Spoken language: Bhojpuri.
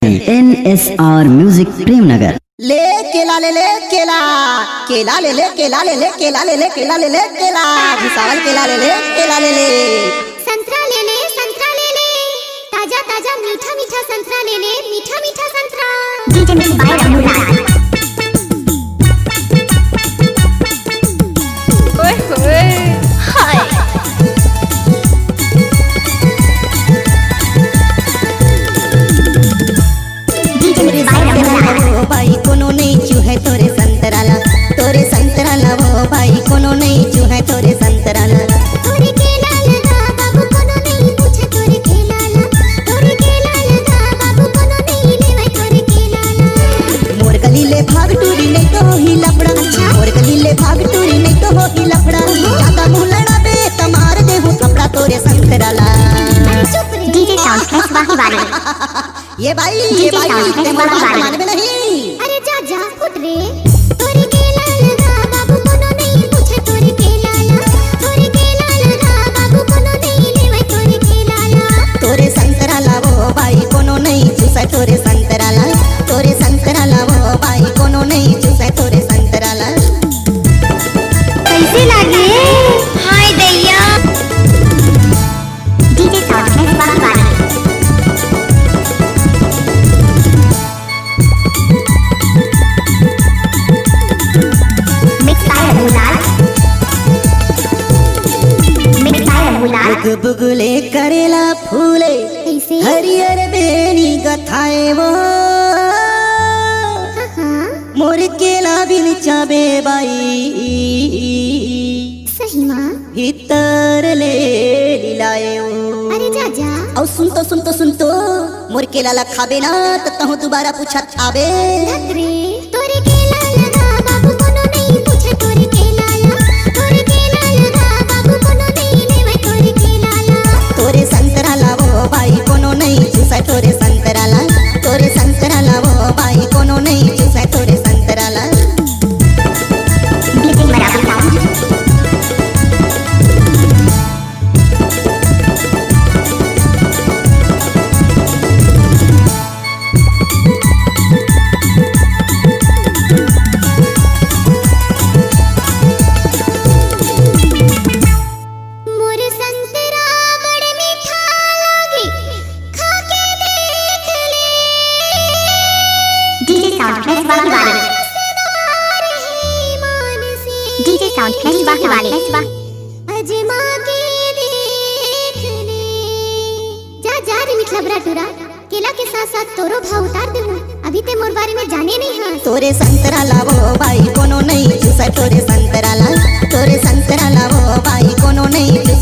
NSR music Premnagar. ले केला ले ले केला केला ले ले केला ले ले केला ले ले केला ले ले केला भुसावल केला ले ले केला ले ले संतरा ले ले ताजा ताजा मीठा मीठा संतरा ले ले मीठा मीठा संतरा। DJ mix by Ramulal. ओए होए हाय डीजे मिक्स बाय रमूलाल। भाई कोनो नहीं चूहे तोरे संतराला वो भाई कोनो नहीं चूहे तोरे संतराला। तोरे केला लगा बाबू कोनो नहीं पूछे तोरे केला ला। तोरे केला लगा बाबू कोनो नहीं लेवे तोरे केला ला। मोर गली ले भाग टूरी नहीं तो ही लफड़ा। मोर गली ले भाग टूरी नहीं तो ही लफड़ा। ज्यादा मुंह लड़ा बे तमार दे हूं कपड़ा तोरे संतराला। चुप रे। डीजे साउंड प्लस बाकी वाले। ये भाई ते मोबाइल मान में नहीं। अरे जा जा फुट रे। तोरे केला लगा बाबू कोनो नहीं पूछे तोरे केला ला। तोरे केला लगा बाबू कोनो नहीं लेवे तोरे केला ला। तोरे संतराला वो भाई कोनो नहीं चूसा तोरे संतराला। तोरे संतराला वो भाई कोनो नहीं चूसा तोरे संतराला। कैसे लगे हाय दैया। डीजे साउंड प्लस बाकी वाले। बुग बुगले करेला फूले हरियर बेनी गथाए वो मोर केला बिन चाबे बाई सही माँ भीतर ले लिलाए वो। अरे जा जा और सुन तो मोर केला ला खाबे ना तो तहु दोबारा पूछा आबे। रे तोरे केला लगा बाबू कोनो नहीं पूछे तोरे केला ला। तोरे केला लगा बाबू कोनो नहीं लेवे तोरे केला ला। तोरे संतराला वो भाई कोनो नहीं चूसा तोरे संतराला। तोरे संतराला वो भाई कोनो नहीं चूसा तोरे संतराला। डीजे बराबर साउंड। मोर संतरा बड़े मीठा लागी खा के देख ले। डीजे साउंड प्लस बाकी वाले। डीजे साउंड प्लस बाकी वाले। अजमा के देख ले। जा जा रे मिठला बराटुरा केला के साथ साथ तोरो भाव उतार दे हूं। अभी ते मोर बारे में जाने नहीं हां। तोरे संतराला वो भाई कोनो नहीं चूसा तोरे संतराला। तोरे संतराला वो भाई कोनो नहीं चूसा